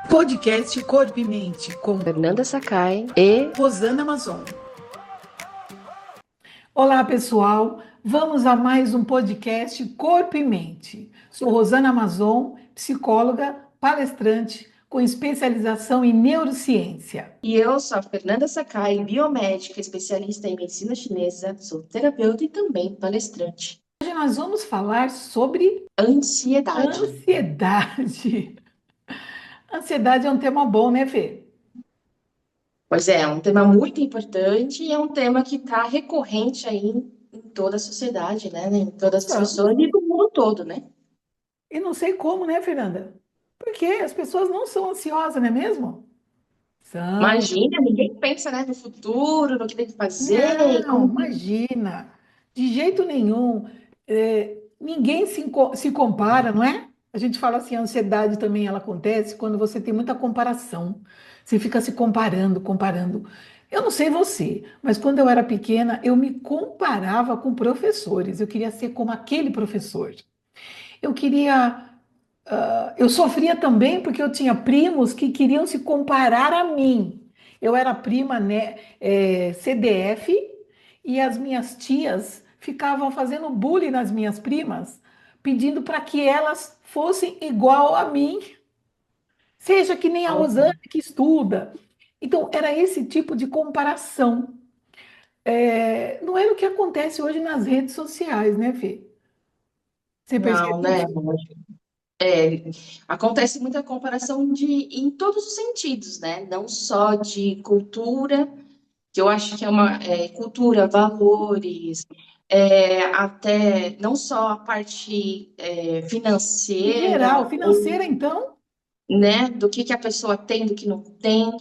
Podcast Corpo e Mente com Fernanda Sakai e Rosana Mazon. Olá, pessoal. Vamos a mais um podcast Corpo e Mente. Sou Rosana Mazon, psicóloga, palestrante com especialização em neurociência. E eu sou a Fernanda Sakai, biomédica, especialista em medicina chinesa, sou terapeuta e também palestrante. Hoje nós vamos falar sobre Ansiedade. ansiedade. Ansiedade é um tema bom, né, Fê? Pois é um tema muito importante e é um tema que está recorrente aí em toda a sociedade, né? Em todas as Então, pessoas e no mundo todo, né? e não sei como, né, Fernanda? Porque as pessoas não são ansiosas, não é mesmo? São. Imagina, ninguém pensa, né, no futuro, no que tem que fazer, Não, como que... imagina, de jeito nenhum. Ninguém se compara, não é? A gente fala assim, a ansiedade também ela acontece quando você tem muita comparação. Você fica se comparando, comparando. Eu não sei você, mas quando eu era pequena, eu me comparava com professores. Eu queria ser como aquele professor. Eu queria. Eu sofria também porque eu tinha primos que queriam se comparar a mim. Eu era prima, né, CDF e as minhas tias ficavam fazendo bullying nas minhas primas, pedindo para que elas fossem igual a mim, seja que nem a Rosana que estuda. Então, era esse tipo de comparação. Não é o que acontece hoje nas redes sociais, né, Fê? Você percebe Não, né? isso? É, acontece muita comparação em todos os sentidos, né? Não só de cultura, que eu acho que é uma cultura, valores, até não só a parte Em geral, financeira, ou, financeira, então. né, do que a pessoa tem, do que não tem,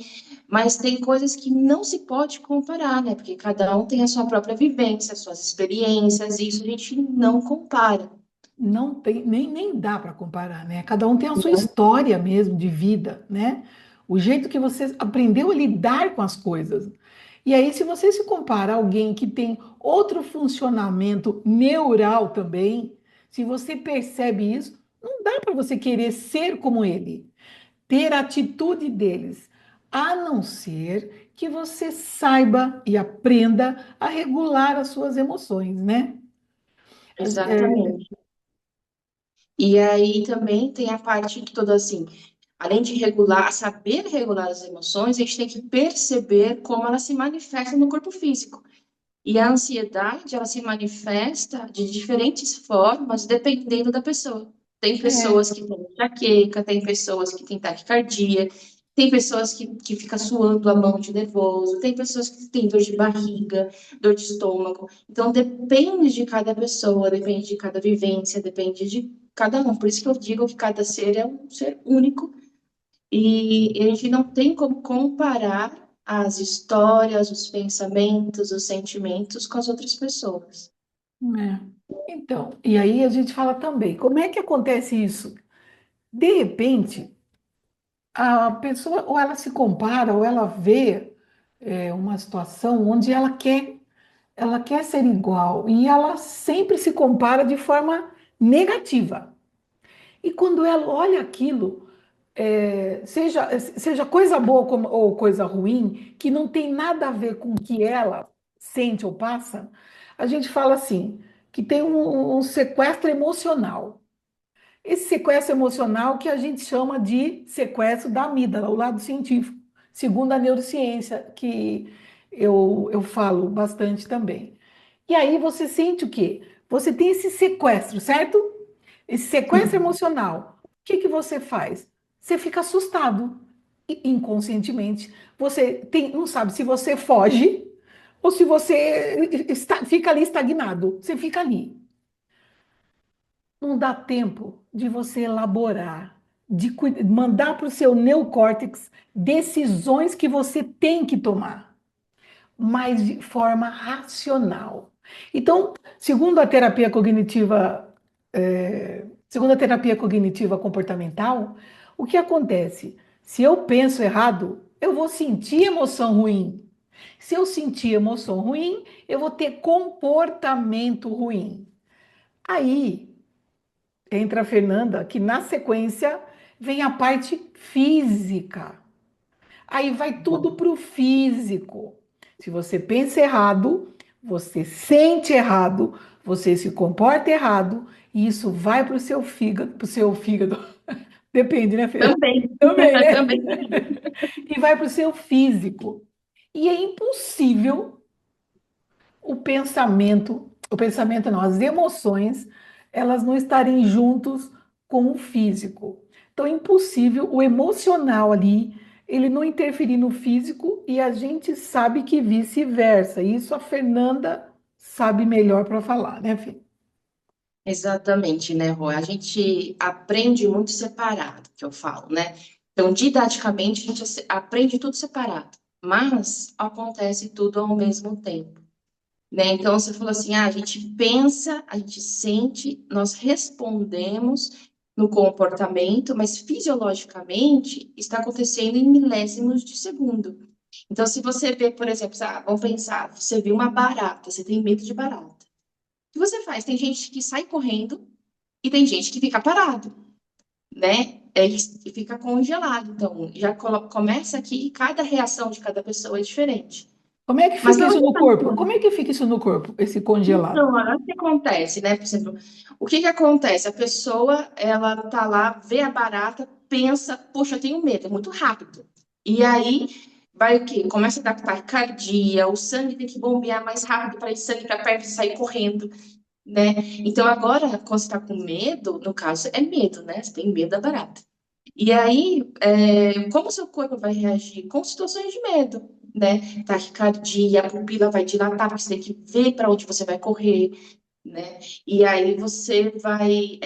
mas tem coisas que não se pode comparar, né? Porque cada um tem a sua própria vivência, as suas experiências, e isso a gente não compara. Não tem, nem dá para comparar, né? Cada um tem a sua história mesmo de vida, né? O jeito que você aprendeu a lidar com as coisas. E aí, se você se compara a alguém que tem outro funcionamento neural também, se você percebe isso, não dá para você querer ser como ele, ter a atitude deles, a não ser que você saiba e aprenda a regular as suas emoções, né? Exatamente. E aí também tem a parte que toda assim, além de regular, saber regular as emoções, a gente tem que perceber como ela se manifesta no corpo físico. E a ansiedade, ela se manifesta de diferentes formas, dependendo da pessoa. Tem É, pessoas que têm enxaqueca, tem pessoas que têm taquicardia, tem pessoas que ficam suando a mão de nervoso, tem pessoas que têm dor de barriga, dor de estômago. Então, depende de cada pessoa, depende de cada vivência, depende de cada um. Por isso que eu digo que cada ser é um ser único e a gente não tem como comparar as histórias, os pensamentos, os sentimentos com as outras pessoas. é. Então, e aí a gente fala também, como é que acontece isso? De repente, a pessoa ou ela se compara ou ela vê uma situação onde ela quer ser igual e ela sempre se compara de forma negativa. E quando ela olha aquilo, seja coisa boa ou coisa ruim, que não tem nada a ver com o que ela sente ou passa, a gente fala assim, que tem um sequestro emocional. Esse sequestro emocional que a gente chama de sequestro da amígdala, o lado científico, segundo a neurociência, que eu falo bastante também. E aí você sente o quê? Você tem esse sequestro, certo? Esse sequestro emocional. O que que você faz? Você fica assustado. E, inconscientemente, não sabe se você foge ou se você fica ali estagnado. Você fica ali. Não dá tempo de você elaborar, mandar para o seu neocórtex decisões que você tem que tomar, mas de forma racional. Então, segundo a terapia cognitiva comportamental, o que acontece? Se eu penso errado, eu vou sentir emoção ruim. Se eu sentir emoção ruim, eu vou ter comportamento ruim. Aí entra a Fernanda, que na sequência vem a parte física. Aí vai tudo para o físico. Se você pensa errado, você sente errado, você se comporta errado, e isso vai para o seu fígado. Depende, né, Fê? Também, Também, né? também. E vai para o seu físico. E é impossível o pensamento não, as emoções, elas não estarem juntos com o físico. Então é impossível o emocional ali, ele não interferir no físico e a gente sabe que vice-versa. Isso a Fernanda sabe melhor para falar, né, Fê? Exatamente, né, Rô? A gente aprende muito separado, que eu falo, né? Então, didaticamente, a gente aprende tudo separado, mas acontece tudo ao mesmo tempo, né? Então, você falou assim, ah, a gente pensa, a gente sente, nós respondemos no comportamento, mas fisiologicamente está acontecendo em milésimos de segundo. Então, se você vê, por exemplo, ah, vamos pensar, você viu uma barata, você tem medo de barata. O que você faz? Tem gente que sai correndo e tem gente que fica parado, né? E fica congelado. Então, já começa aqui e cada reação de cada pessoa é diferente. Como é que Mas fica não isso no corpo? adianta. Como é que fica isso no corpo, esse congelado? Então, o que acontece, né? Por exemplo, o que que acontece? A pessoa, ela tá lá, vê a barata, pensa, poxa, eu tenho medo, é muito rápido. E aí vai o quê? Começa a dar taquicardia, o sangue tem que bombear mais rápido para esse sangue para perto e sair correndo, né? Então, agora, quando você está com medo, no caso, é medo, né? Você tem medo da barata. E aí, como o seu corpo vai reagir? Com situações de medo, né? Taquicardia, a pupila vai dilatar, porque você tem que ver para onde você vai correr, né? E aí você vai,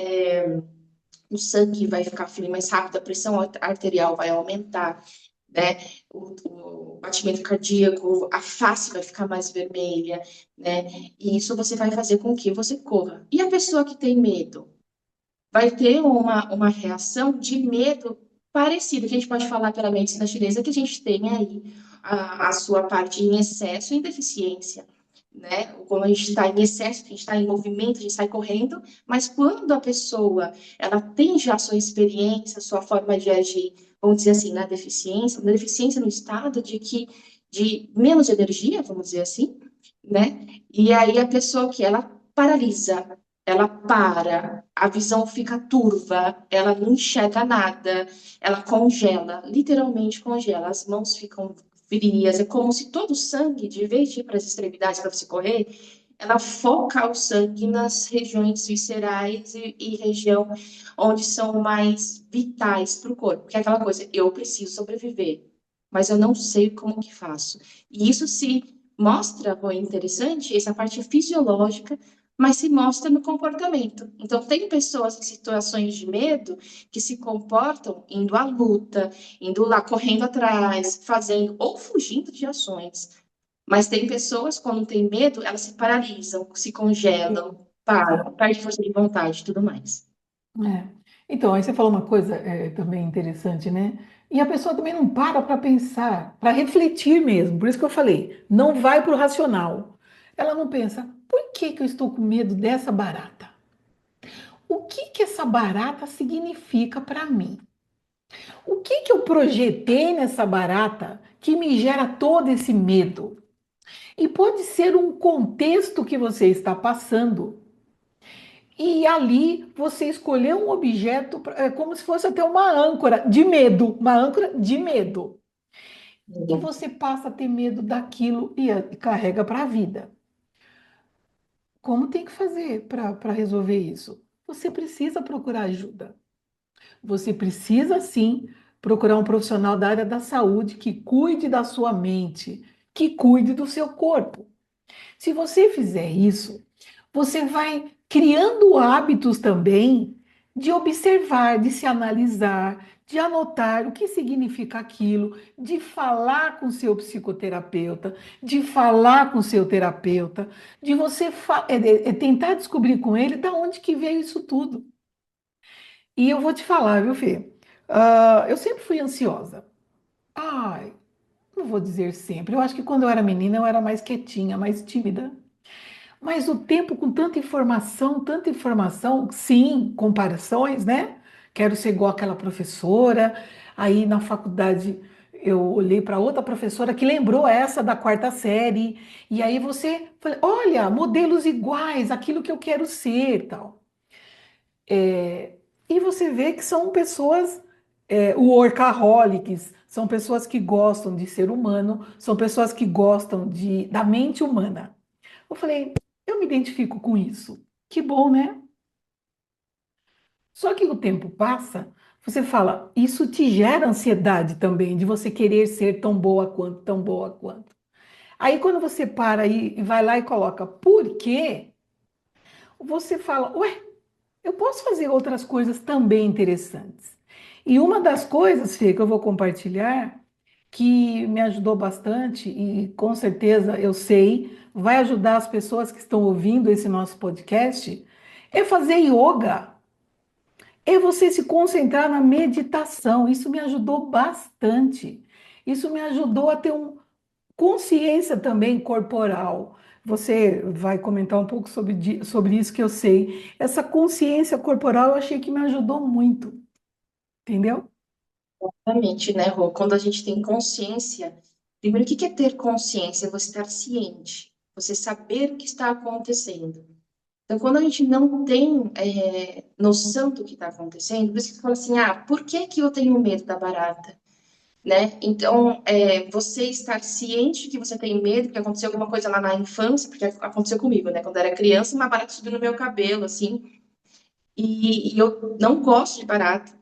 o sangue vai ficar fluindo mais rápido, a pressão arterial vai aumentar, né? O batimento cardíaco, a face vai ficar mais vermelha, né? E isso você vai fazer com que você corra. E a pessoa que tem medo? Vai ter uma reação de medo parecida, que a gente pode falar pela medicina chinesa, que a gente tem aí a sua parte em excesso e deficiência, né? Quando a gente está em excesso, a gente está em movimento, a gente sai correndo, mas quando a pessoa, ela tem já a sua experiência, a sua forma de agir, vamos dizer assim, na deficiência no estado de menos energia, vamos dizer assim, né? E aí a pessoa que ela paralisa, ela para, a visão fica turva, ela não enxerga nada, ela congela, literalmente congela, as mãos ficam frias, é como se todo o sangue, de vez de ir para as extremidades para você correr, ela foca o sangue nas regiões viscerais e região onde são mais vitais para o corpo, que é aquela coisa, eu preciso sobreviver, mas eu não sei como que faço. E isso se mostra, Rô, interessante, essa parte fisiológica, mas se mostra no comportamento. Então, tem pessoas em situações de medo que se comportam indo à luta, indo lá correndo atrás, fazendo ou fugindo de ações. Mas tem pessoas, quando tem medo, elas se paralisam, se congelam, param, perdem força de vontade e tudo mais. É. Então, aí você falou uma coisa também interessante, né? E a pessoa também não para pensar, para refletir mesmo. Por isso que eu falei, não vai para o racional. Ela não pensa, por que que eu estou com medo dessa barata? O que que essa barata significa para mim? O que que eu projetei nessa barata que me gera todo esse medo? E pode ser um contexto que você está passando. E ali você escolheu um objeto como se fosse até uma âncora de medo, uma âncora de medo. E você passa a ter medo daquilo e carrega para a vida. Como tem que fazer para resolver isso? Você precisa procurar ajuda. Você precisa sim procurar um profissional da área da saúde que cuide da sua mente, que cuide do seu corpo. Se você fizer isso, você vai criando hábitos também de observar, de se analisar, de anotar o que significa aquilo, de falar com seu psicoterapeuta, de falar com seu terapeuta, de você tentar descobrir com ele da onde que veio isso tudo. E eu vou te falar, viu, Fê? Eu sempre fui ansiosa. Ai, não vou dizer sempre. Eu acho que quando eu era menina eu era mais quietinha, mais tímida. Mas o tempo com tanta informação, sim, comparações, né? quero ser igual àquela professora. Aí na faculdade eu olhei para outra professora que lembrou essa da quarta série, e aí você fala, olha, modelos iguais, aquilo que eu quero ser, tal. E você vê que são pessoas, workaholics, são pessoas que gostam de ser humano, são pessoas que gostam da mente humana. Eu falei, eu me identifico com isso. Que bom, né? Só que o tempo passa, você fala, isso te gera ansiedade também, de você querer ser tão boa quanto, tão boa quanto. Aí quando você para e vai lá e coloca por quê, você fala, ué, eu posso fazer outras coisas também interessantes. E uma das coisas, Fê, que eu vou compartilhar, que me ajudou bastante e com certeza eu sei, vai ajudar as pessoas que estão ouvindo esse nosso podcast, é fazer yoga. É você se concentrar na meditação. Isso me ajudou bastante. Isso me ajudou a ter consciência também corporal. Você vai comentar um pouco sobre isso que eu sei. Essa consciência corporal eu achei que me ajudou muito, entendeu? Exatamente, né, Rô? Quando a gente tem consciência, primeiro, o que é ter consciência? É você estar ciente, você saber o que está acontecendo. Então, quando a gente não tem noção do que está acontecendo, por isso que você fala assim, ah, por que que eu tenho medo da barata? Né? Então, você estar ciente que você tem medo, que aconteceu alguma coisa lá na infância, porque aconteceu comigo, né? Quando eu era criança, uma barata subiu no meu cabelo, assim, e eu não gosto de barata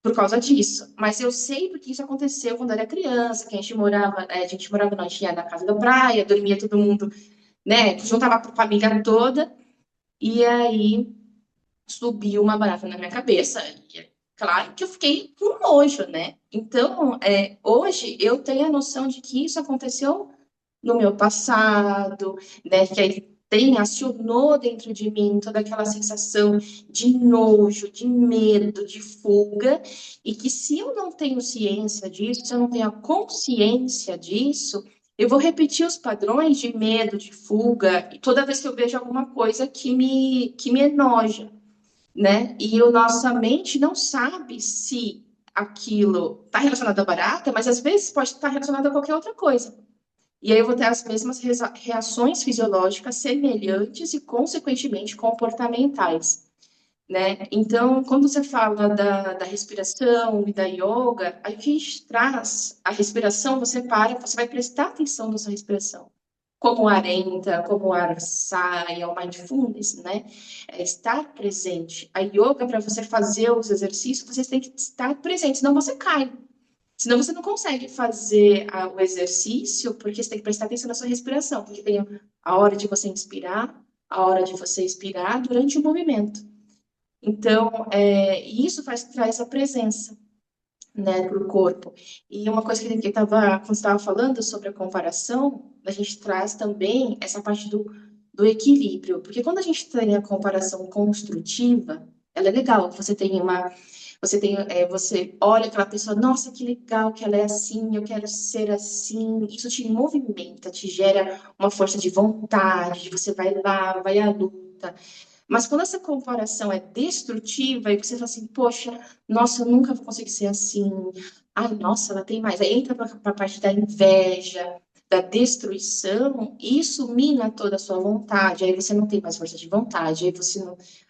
por causa disso. Mas eu sei porque isso aconteceu quando eu era criança, que a gente morava, não, a gente ia na casa da praia, dormia todo mundo, né? Juntava a família toda, e aí subiu uma barata na minha cabeça. E é claro que eu fiquei com nojo, né? Então, hoje eu tenho a noção de que isso aconteceu no meu passado, né? Que aí acionou dentro de mim toda aquela sensação de nojo, de medo, de fuga, e que se eu não tenho ciência disso, se eu não tenho a consciência disso, eu vou repetir os padrões de medo, de fuga, e toda vez que eu vejo alguma coisa que me enoja, né? E a nossa mente não sabe se aquilo está relacionado à barata, mas às vezes pode estar relacionado a qualquer outra coisa. E aí eu vou ter as mesmas reações fisiológicas semelhantes e, consequentemente, comportamentais, né? Então, quando você fala da respiração e da yoga, aí que a gente traz a respiração, você vai prestar atenção na sua respiração. Como o ar entra, como o ar sai, é o mindfulness, né? É estar presente. A yoga, para você fazer os exercícios, você tem que estar presente, senão você cai. Senão você não consegue fazer o exercício, porque você tem que prestar atenção na sua respiração, porque tem a hora de você inspirar, a hora de você expirar durante o movimento. Então, isso traz a presença, né, para o corpo. E uma coisa quando você estava falando sobre a comparação, a gente traz também essa parte do equilíbrio, porque quando a gente tem a comparação construtiva, ela é legal, você olha aquela pessoa, nossa, que legal que ela é assim, eu quero ser assim, isso te movimenta, te gera uma força de vontade, de você vai lá, vai à luta, mas quando essa comparação é destrutiva e você fala assim, poxa, nossa, eu nunca vou conseguir ser assim. Ai, nossa, ela tem mais. Aí entra para a parte da inveja, da destruição, e isso mina toda a sua vontade. Aí você não tem mais força de vontade,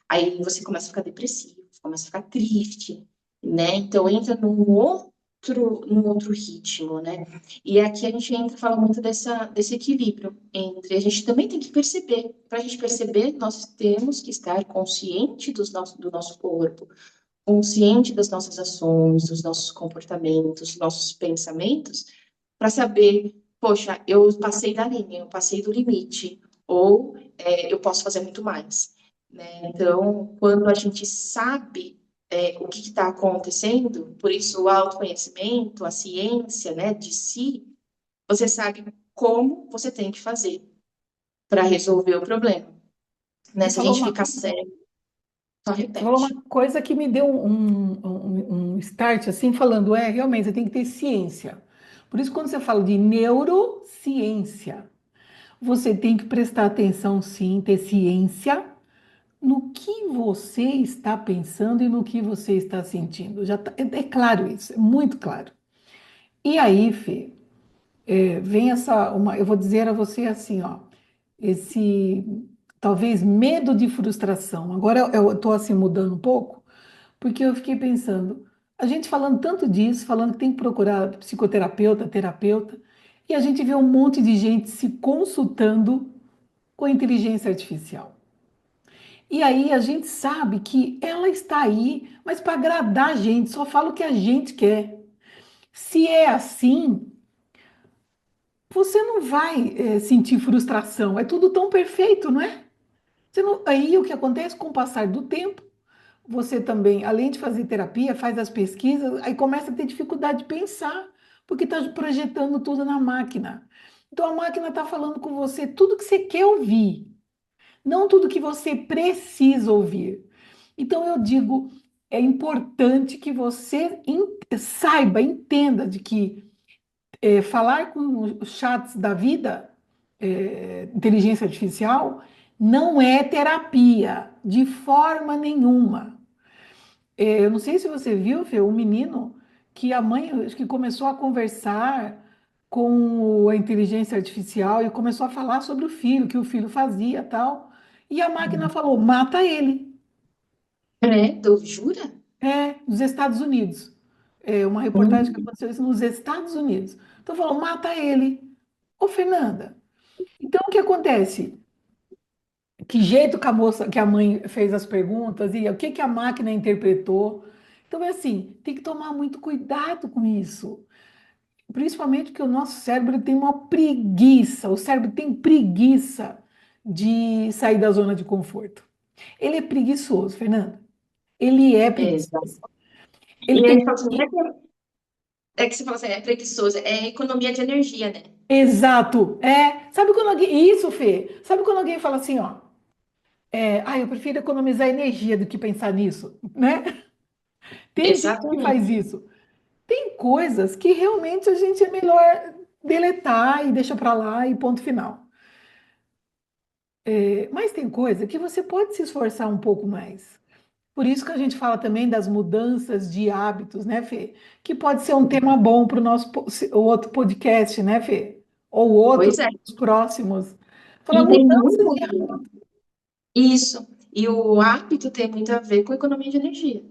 aí você começa a ficar depressivo, começa a ficar triste, né? Então entra num outro ritmo, né? E aqui a gente entra, fala muito desse equilíbrio entre a gente também tem que perceber, para a gente perceber, nós temos que estar consciente do nosso corpo, consciente das nossas ações, dos nossos comportamentos, dos nossos pensamentos, para saber, poxa, eu passei da linha, eu passei do limite, ou eu posso fazer muito mais, né? Então, quando a gente sabe o que está acontecendo, por isso o autoconhecimento, a ciência, né, de si, você sabe como você tem que fazer para resolver o problema, né? Você Se a falou gente uma, ficar cego, só você falou repete. uma coisa que me deu um start, assim, falando, realmente, você tem que ter ciência. Por isso, quando você fala de neurociência, você tem que prestar atenção, sim, ter ciência no que você está pensando e no que você está sentindo. É claro isso, é muito claro. E aí, Fê, vem eu vou dizer a você assim, ó, esse talvez medo de frustração. Agora eu estou assim mudando um pouco, porque eu fiquei pensando, a gente falando tanto disso, falando que tem que procurar psicoterapeuta, terapeuta, e a gente vê um monte de gente se consultando com inteligência artificial. E aí a gente sabe que ela está aí, mas para agradar a gente, só fala o que a gente quer. Se é assim, você não vai sentir frustração. É tudo tão perfeito, não é? Aí o que acontece com o passar do tempo, você também, além de fazer terapia, faz as pesquisas, aí começa a ter dificuldade de pensar, porque está projetando tudo na máquina. Então a máquina está falando com você tudo que você quer ouvir, não tudo que você precisa ouvir. Então eu digo, é importante que você saiba, entenda de que falar com os chats da vida, inteligência artificial, não é terapia, de forma nenhuma. Eu não sei se você viu, Fê, um menino que a mãe acho que começou a conversar com a inteligência artificial e começou a falar sobre o filho, o que o filho fazia, tal. E a máquina falou: mata ele. Credo, jura? Nos Estados Unidos. Uma reportagem que Hum, aconteceu isso nos Estados Unidos. Então falou: mata ele. Ô, Fernanda, então o que acontece? Que jeito que a moça, que a mãe fez as perguntas e o que que a máquina interpretou? Então é assim, tem que tomar muito cuidado com isso. Principalmente porque o nosso cérebro tem uma preguiça, o cérebro tem preguiça de sair da zona de conforto. Ele é preguiçoso, Fernanda. Ele é exato. preguiçoso. Ele E tem aí, fala assim, é que você fala assim, é preguiçoso, é economia de energia, né? exato. Sabe quando alguém. Isso, Fê. Sabe quando alguém fala assim, ó. Eu prefiro economizar energia do que pensar nisso, né? Tem gente que faz Exatamente. isso. Tem coisas que realmente a gente é melhor deletar e deixa para lá e ponto final. Mas tem coisa que você pode se esforçar um pouco mais. Por isso que a gente fala também das mudanças de hábitos, né, Fê? Que pode ser um tema bom para o nosso o outro podcast, né, Fê? Ou outros Pois é. próximos. Falar E tem mudanças muito de hábitos. isso. E o hábito tem muito a ver com economia de energia,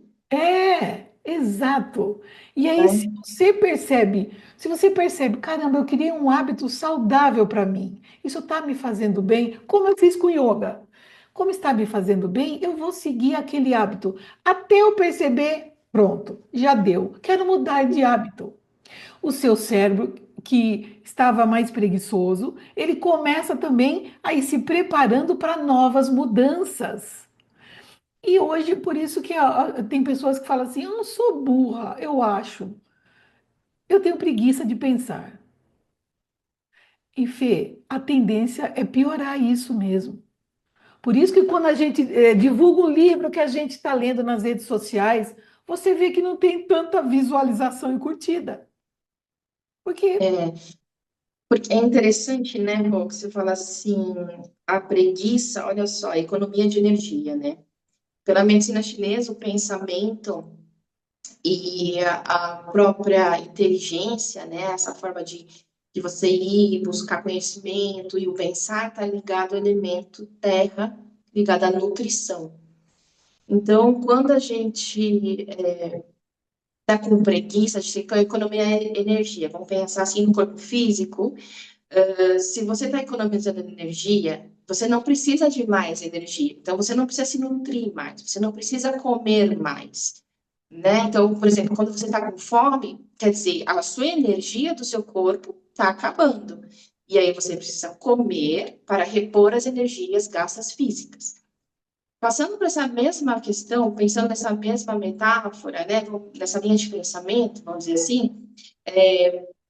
Exato. E aí, né? se você percebe, caramba, eu queria um hábito saudável para mim, isso está me fazendo bem, como eu fiz com yoga. Como está me fazendo bem, eu vou seguir aquele hábito até eu perceber, pronto, já deu, quero mudar de hábito. O seu cérebro, que estava mais preguiçoso, ele começa também a ir se preparando para novas mudanças. E hoje, por isso que tem pessoas que falam assim: eu não sou burra, eu acho. Eu tenho preguiça de pensar. E Fê, a tendência é piorar isso mesmo. Por isso que quando a gente divulga um livro que a gente está lendo nas redes sociais, você vê que não tem tanta visualização e curtida. Porque, É, porque é interessante, né, Rô, que você fala assim, a preguiça, olha só, economia de energia, né? Pela medicina chinesa, o pensamento e a própria inteligência, né, essa forma de você ir buscar conhecimento e o pensar está ligado ao elemento terra, ligado à nutrição. Então, quando a gente está com preguiça, de economia energia, vamos pensar assim no corpo físico, se você está economizando energia, você não precisa de mais energia. Então, você não precisa se nutrir mais, você não precisa comer mais, né? Então, por exemplo, quando você está com fome, quer dizer, a sua energia do seu corpo está acabando. E aí você precisa comer para repor as energias gastas físicas. Passando por essa mesma questão, pensando nessa mesma metáfora, né, nessa linha de pensamento, vamos dizer assim,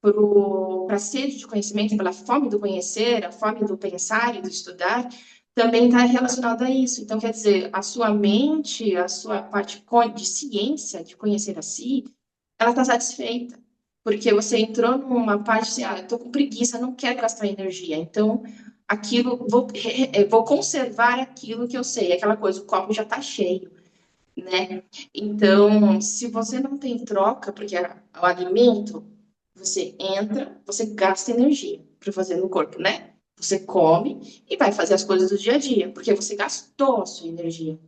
para a sede de conhecimento, pela fome do conhecer, a fome do pensar e do estudar, também está relacionado a isso. Então, quer dizer, a sua mente, a sua parte de ciência, de conhecer a si, ela está satisfeita. Porque você entrou numa parte assim, estou com preguiça, não quero gastar energia. Então, aquilo, vou conservar aquilo que eu sei, aquela coisa, o copo já está cheio, né? Então, se você não tem troca, porque o alimento, você entra, você gasta energia para fazer no corpo, né? Você come e vai fazer as coisas do dia a dia, porque você gastou a sua energia.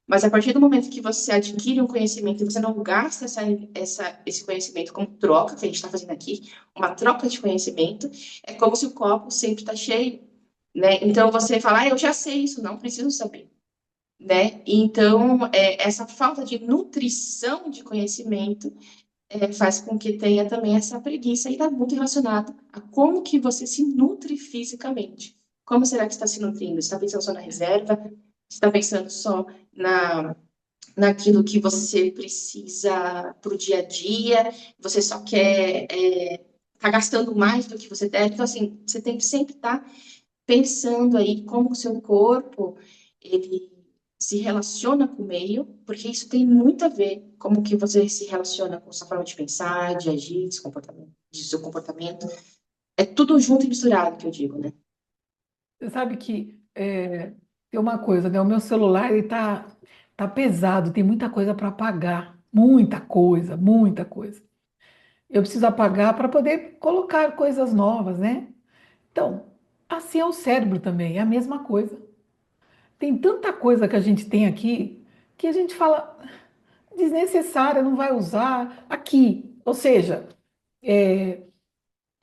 Mas a partir do momento que você adquire um conhecimento e você não gasta esse conhecimento como troca, que a gente está fazendo aqui, uma troca de conhecimento, é como se o copo sempre está cheio, né? Então você fala, eu já sei isso, não preciso saber, né? Então, essa falta de nutrição de conhecimento faz com que tenha também essa preguiça e está muito relacionado a como que você se nutre fisicamente. Como será que está se nutrindo? Está pensando só na reserva? Está pensando só na naquilo que você precisa para o dia a dia, você só quer tá gastando mais do que você deve. Então, assim, você tem que sempre estar pensando aí como o seu corpo ele se relaciona com o meio, porque isso tem muito a ver como que você se relaciona com sua forma de pensar, de agir, de seu comportamento. É tudo junto e misturado que eu digo, né? Você sabe que tem uma coisa, né? O meu celular ele tá pesado, tem muita coisa para apagar, muita coisa, muita coisa. Eu preciso apagar para poder colocar coisas novas, né? Então, assim é o cérebro também, é a mesma coisa. Tem tanta coisa que a gente tem aqui que a gente fala desnecessária, não vai usar aqui. Ou seja, é,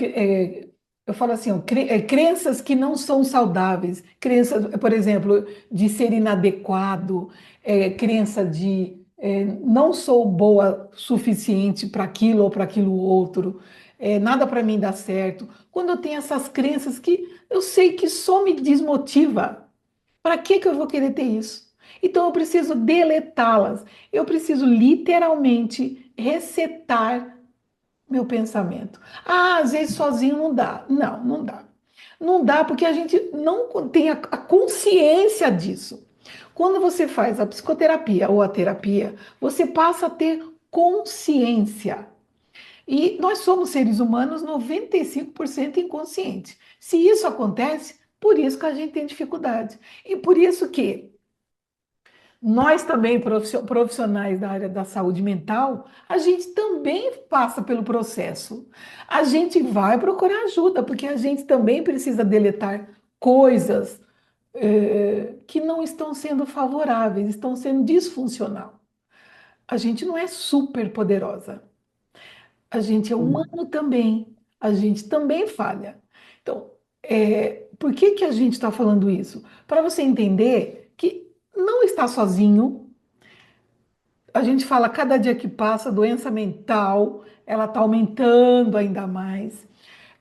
é, eu falo assim, ó, crenças que não são saudáveis, crenças, por exemplo, de ser inadequado, crença de não sou boa suficiente para aquilo ou para aquilo outro, nada para mim dá certo. Quando eu tenho essas crenças que eu sei que só me desmotiva, para que que eu vou querer ter isso? Então eu preciso deletá-las, eu preciso literalmente resetar meu pensamento. Ah, às vezes sozinho não dá. Não, não dá. Não dá porque a gente não tem a consciência disso. Quando você faz a psicoterapia ou a terapia, você passa a ter consciência. E nós somos seres humanos 95% inconscientes. Se isso acontece, por isso que a gente tem dificuldade. E por isso que nós também, profissionais da área da saúde mental, a gente também passa pelo processo. A gente vai procurar ajuda, porque a gente também precisa deletar coisas que não estão sendo favoráveis, estão sendo disfuncional. A gente não é super poderosa. A gente é humano também. A gente também falha. Então, por que que a gente está falando isso? Para você entender que não está sozinho. A gente fala, cada dia que passa, a doença mental, ela está aumentando ainda mais.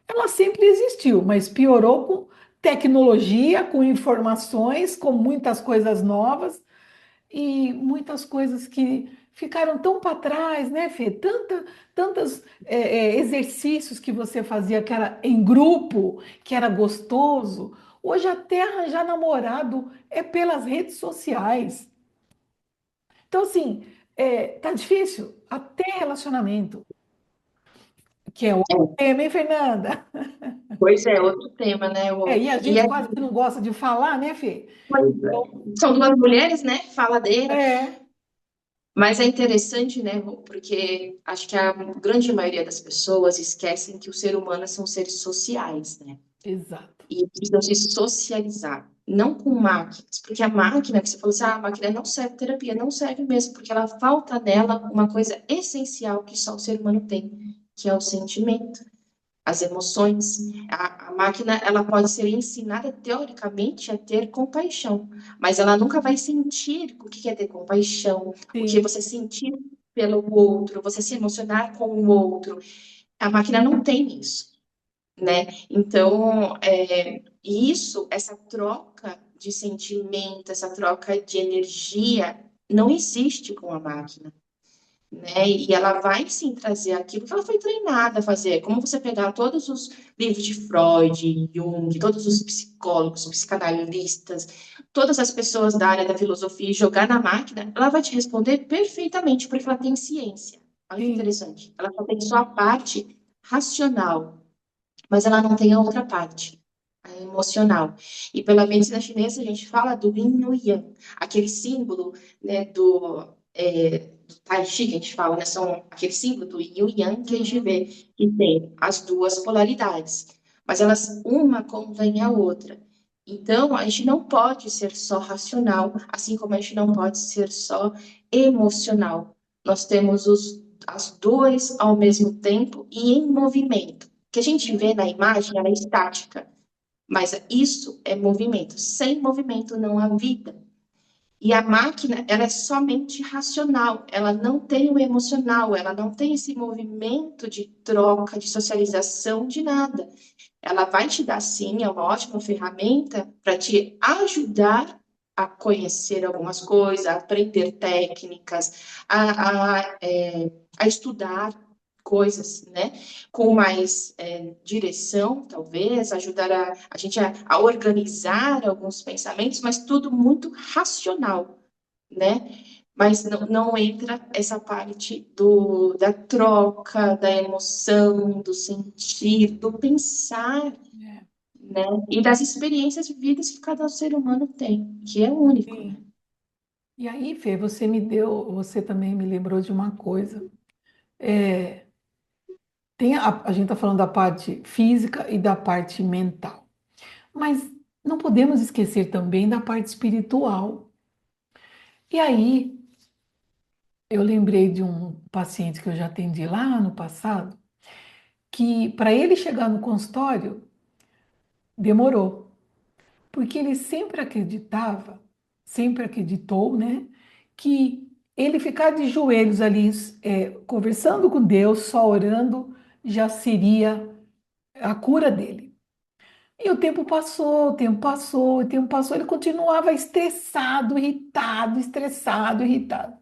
Ela sempre existiu, mas piorou com tecnologia, com informações, com muitas coisas novas e muitas coisas que ficaram tão para trás, né, Fê? Tantos exercícios que você fazia que era em grupo, que era gostoso. Hoje até arranjar namorado é pelas redes sociais. Então, assim, tá difícil. Até relacionamento, que é outro É, tema, hein, Fernanda? pois é, outro tema, né? E a gente quase que não gosta de falar, né, Fê? São duas mulheres, né? Faladeira. É, Mas é interessante, né, Rô, porque acho que a grande maioria das pessoas esquecem que os seres humanos são seres sociais, né? exato. E precisam se socializar, não com máquinas, porque a máquina que você falou assim, a máquina não serve terapia, não serve mesmo, porque ela falta nela uma coisa essencial que só o ser humano tem, que é o sentimento, as emoções. A máquina, ela pode ser ensinada teoricamente a ter compaixão, mas ela nunca vai sentir o que é ter compaixão, o que é Sim, você sentir pelo outro, você se emocionar com o outro. A máquina não tem isso, né? Então, isso, essa troca de sentimento, essa troca de energia, não existe com a máquina, né? E ela vai sim trazer aquilo que ela foi treinada a fazer. É como você pegar todos os livros de Freud, Jung, todos os psicólogos, psicanalistas, todas as pessoas da área da filosofia e jogar na máquina, ela vai te responder perfeitamente, porque ela tem ciência. Olha que sim, interessante. Ela só tem só a parte racional, mas ela não tem a outra parte. a emocional. E pela medicina chinesa a gente fala do yin e o yang, aquele símbolo, né, do Tai Chi que a gente fala, né, são aquele símbolo do yin e o yang que a gente vê que tem as duas polaridades, mas elas uma contém a outra. Então, a gente não pode ser só racional, assim como a gente não pode ser só emocional. Nós temos as duas ao mesmo tempo e em movimento. O que a gente vê na imagem, ela é estática, mas isso é movimento. Sem movimento não há vida. E a máquina, ela é somente racional, ela não tem o emocional, ela não tem esse movimento de troca, de socialização, de nada. Ela vai te dar, sim, é uma ótima ferramenta para te ajudar a conhecer algumas coisas, a aprender técnicas, a estudar coisas, né? Com mais direção, talvez, ajudar a gente a organizar alguns pensamentos, mas tudo muito racional, né? Mas não entra essa parte da troca, da emoção, do sentir, do pensar, É, né? E das experiências vividas que cada ser humano tem, que é único, né? sim. E aí, Fê, você também me lembrou de uma coisa. É, a gente está falando da parte física e da parte mental, mas não podemos esquecer também da parte espiritual. E aí, eu lembrei de um paciente que eu já atendi lá no passado, que para ele chegar no consultório demorou, porque ele sempre acreditou, né, que ele ficar de joelhos ali, conversando com Deus, só orando, já seria a cura dele. E o tempo passou, o tempo passou, o tempo passou, ele continuava estressado, irritado, estressado, irritado.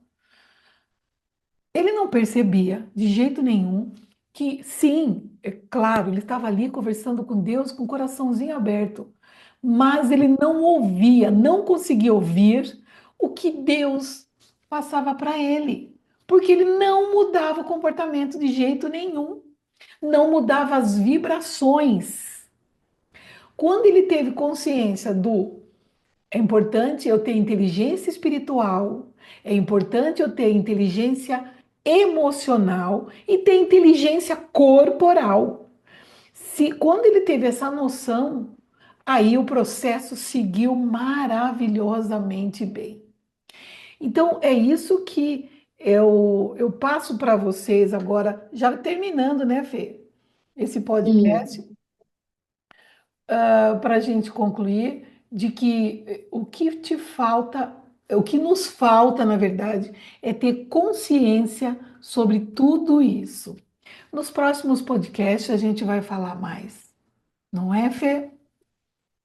Ele não percebia de jeito nenhum que, sim, é claro, ele estava ali conversando com Deus com o coraçãozinho aberto, mas ele não ouvia, não conseguia ouvir o que Deus passava para ele, porque ele não mudava o comportamento de jeito nenhum, não mudava as vibrações. Quando ele teve consciência do é importante eu ter inteligência espiritual, é importante eu ter inteligência emocional e ter inteligência corporal. Se quando ele teve essa noção, aí o processo seguiu maravilhosamente bem. Então é isso que eu passo para vocês agora, já terminando, né, Fê? Esse podcast, Sim, para a gente concluir de que o que te falta, o que nos falta, na verdade, é ter consciência sobre tudo isso. Nos próximos podcasts a gente vai falar mais, não é, Fê?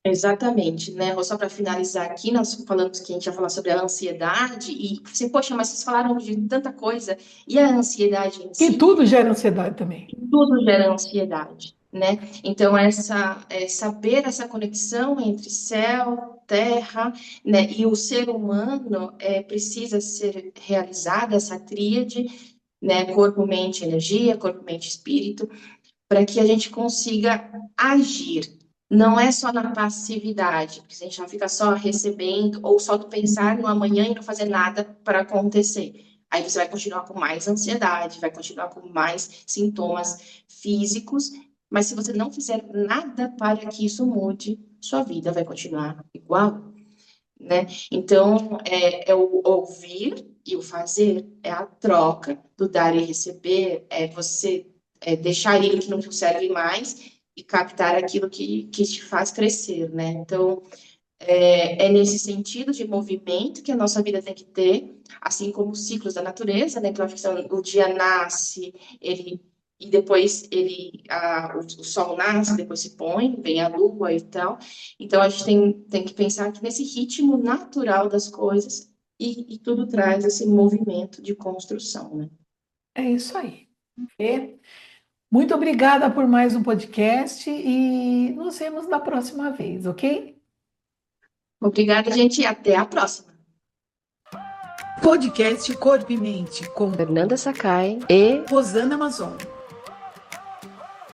exatamente, né? Só para finalizar aqui, nós falamos que a gente ia falar sobre a ansiedade e você, poxa, mas vocês falaram de tanta coisa e a ansiedade em Que si? tudo gera ansiedade também. Tudo gera ansiedade, né? Então, saber essa conexão entre céu, terra, né, e o ser humano precisa ser realizada, essa tríade, né? Corpo, mente, energia, corpo, mente, espírito, para que a gente consiga agir. Não é só na passividade, porque a gente não fica só recebendo ou só do pensar no amanhã e não fazer nada para acontecer. Aí você vai continuar com mais ansiedade, vai continuar com mais sintomas físicos, mas se você não fizer nada para que isso mude, sua vida vai continuar igual, né? Então, é o ouvir e o fazer, é a troca do dar e receber, é você deixar ir o que não te serve mais e captar aquilo que te faz crescer, né? Então, é nesse sentido de movimento que a nossa vida tem que ter, assim como os ciclos da natureza, né? Que eu acho que o dia nasce, ele e depois o sol nasce, depois se põe, vem a lua e tal. Então a gente tem que pensar que nesse ritmo natural das coisas e tudo traz esse movimento de construção, né? É isso aí. Fê, muito obrigada por mais um podcast e nos vemos na próxima vez, ok? Obrigada, gente, e até a próxima. Podcast Corpo e Mente com Fernanda Sakai e Rosana Amazon.